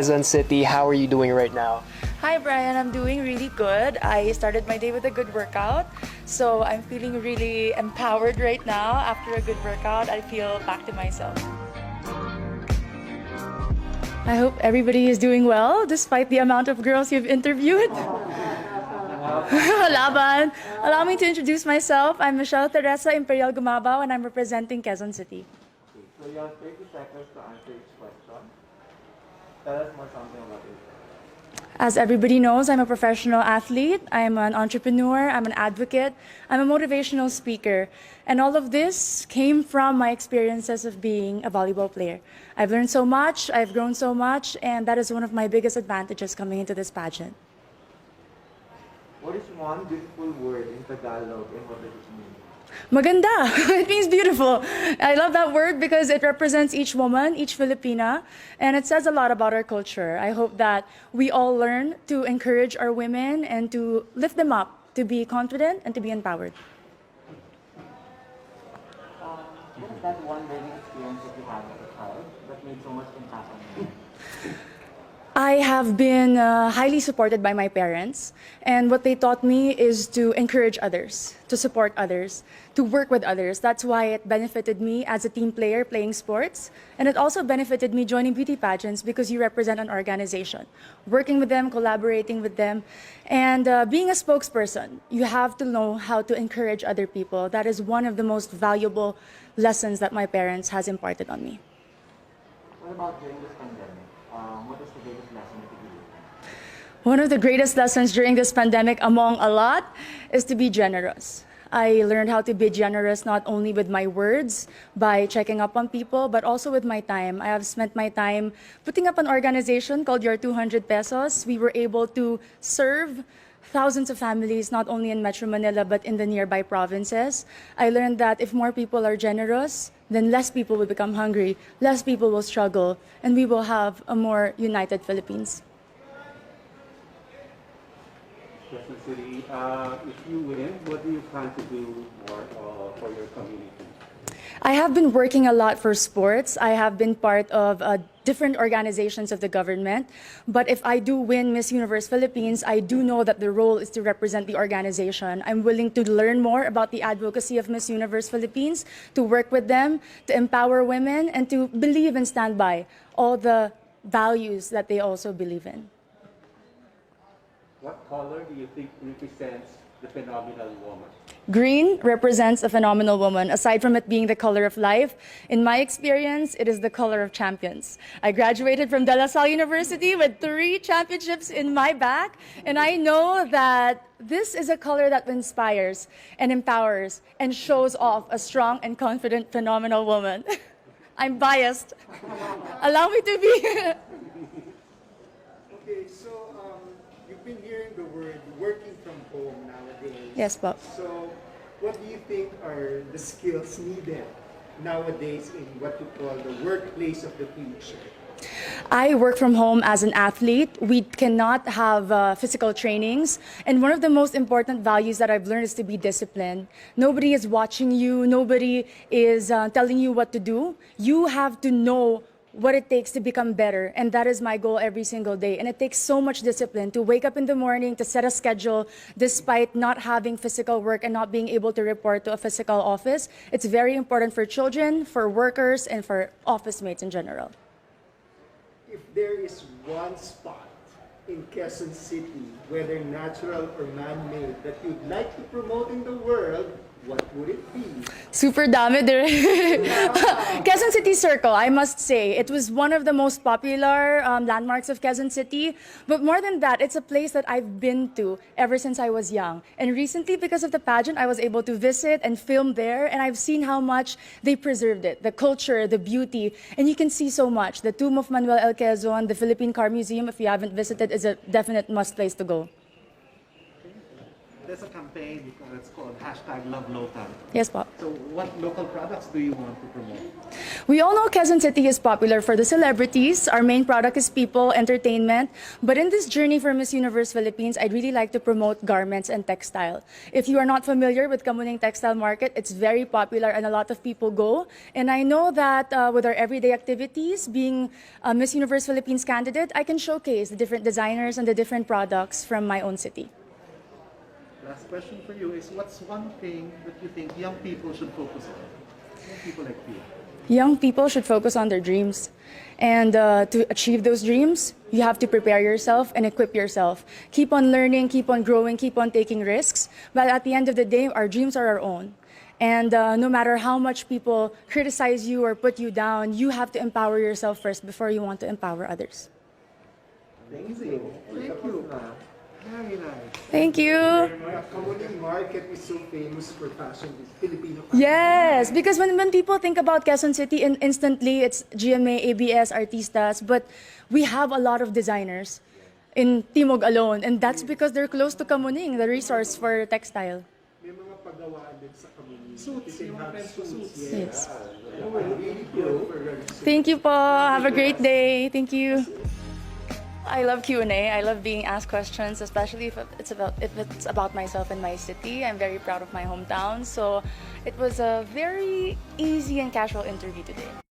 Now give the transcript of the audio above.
Quezon City. How are you doing right now? Hi Brian, I'm doing really good. I started my day with a good workout, so I'm feeling really empowered right now. After a good workout, I feel back to myself. I hope everybody is doing well despite the amount of girls you've interviewed. Laban. Allow me to introduce myself. I'm Michelle Teresa Imperial Gumabao and I'm representing Quezon City. Okay, so you have 30 seconds to answer each question. Tell us more something about it. As everybody knows, I'm a professional athlete, I'm an entrepreneur, I'm an advocate, I'm a motivational speaker. And all of this came from my experiences of being a volleyball player. I've learned so much, I've grown so much, and that is one of my biggest advantages coming into this pageant. What is one beautiful word in Tagalog and what does it mean? Maganda. It means beautiful. I love that word because it represents each woman, each Filipina, and it says a lot about our culture. I hope that we all learn to encourage our women and to lift them up, to be confident and to be empowered. What is that one learning experience that you had as a child that made so much impact on you? I have been highly supported by my parents, and what they taught me is to encourage others, to support others, to work with others. That's why it benefited me as a team player playing sports, and it also benefited me joining beauty pageants because you represent an organization. Working with them, collaborating with them, and being a spokesperson, you have to know how to encourage other people. That is one of the most valuable lessons that my parents has imparted on me. What about during this pandemic? What is the greatest lesson that you learned? One of the greatest lessons during this pandemic, among a lot, is to be generous. I learned how to be generous not only with my words, by checking up on people, but also with my time. I have spent my time putting up an organization called Your 200 Pesos. We were able to serve thousands of families, not only in Metro Manila, but in the nearby provinces. I learned that if more people are generous, then less people will become hungry, less people will struggle, and we will have a more united Philippines. Quezon City, if you win, what do you plan to do more for your community? I have been working a lot for sports. I have been part of different organizations of the government. But if I do win Miss Universe Philippines, I do know that the role is to represent the organization. I'm willing to learn more about the advocacy of Miss Universe Philippines, to work with them, to empower women, and to believe and stand by all the values that they also believe in. What color do you think represents the phenomenal woman? Green represents a phenomenal woman. Aside from it being the color of life, in my experience, it is the color of champions. I graduated from De La Salle University with 3 championships in my back, and I know that this is a color that inspires and empowers and shows off a strong and confident, phenomenal woman. I'm biased. Allow me to be. Okay, so you've been hearing the word working from home nowadays. Yes, Bob. So what do you think are the skills needed nowadays in what you call the workplace of the future? I work from home as an athlete. We cannot have physical trainings. And one of the most important values that I've learned is to be disciplined. Nobody is watching you. Nobody is telling you what to do. You have to know what it takes to become better. And that is my goal every single day. And it takes so much discipline to wake up in the morning, to set a schedule, despite not having physical work and not being able to report to a physical office. It's very important for children, for workers, and for office mates in general. If there is one spot in Quezon City, whether natural or man-made, that you'd like to promote in the world, what would it be? Super dami dire. Quezon City Circle, I must say. It was one of the most popular landmarks of Quezon City. But more than that, it's a place that I've been to ever since I was young. And recently, because of the pageant, I was able to visit and film there. And I've seen how much they preserved it, the culture, the beauty. And you can see so much. The Tomb of Manuel L. Quezon, the Philippine Car Museum, if you haven't visited, is a definite must place to go. there's a campaign that's called #LoveLocal. Yes, po. So what local products do you want to promote? We all know Quezon City is popular for the celebrities. Our main product is people, entertainment. But in this journey for Miss Universe Philippines, I'd really like to promote garments and textile. If you are not familiar with Kamuning Textile Market, it's very popular and a lot of people go. And I know that with our everyday activities, being a Miss Universe Philippines candidate, I can showcase the different designers and the different products from my own city. Last question for you is, what's one thing that you think young people should focus on? Young people like you. Young people should focus on their dreams. And to achieve those dreams, you have to prepare yourself and equip yourself. Keep on learning, keep on growing, keep on taking risks. But at the end of the day, our dreams are our own. And no matter how much people criticize you or put you down, you have to empower yourself first before you want to empower others. Thank you. Thank you. Very nice. Thank you. Kamuning Market is so famous for fashion, Filipino fashion. Yes, because when people think about Quezon City, instantly it's GMA, ABS, Artistas, but we have a lot of designers in Timog alone, and that's because they're close to Kamuning, the resource for textile. May mga pagawaan din sa Kamuning. Suits, You can yung have friends ko suits. suits. Yes. Really good for Thank you po. Have a great day. Thank you. I love Q&A. I love being asked questions, especially if it's about myself and my city. I'm very proud of my hometown. So it was a very easy and casual interview today.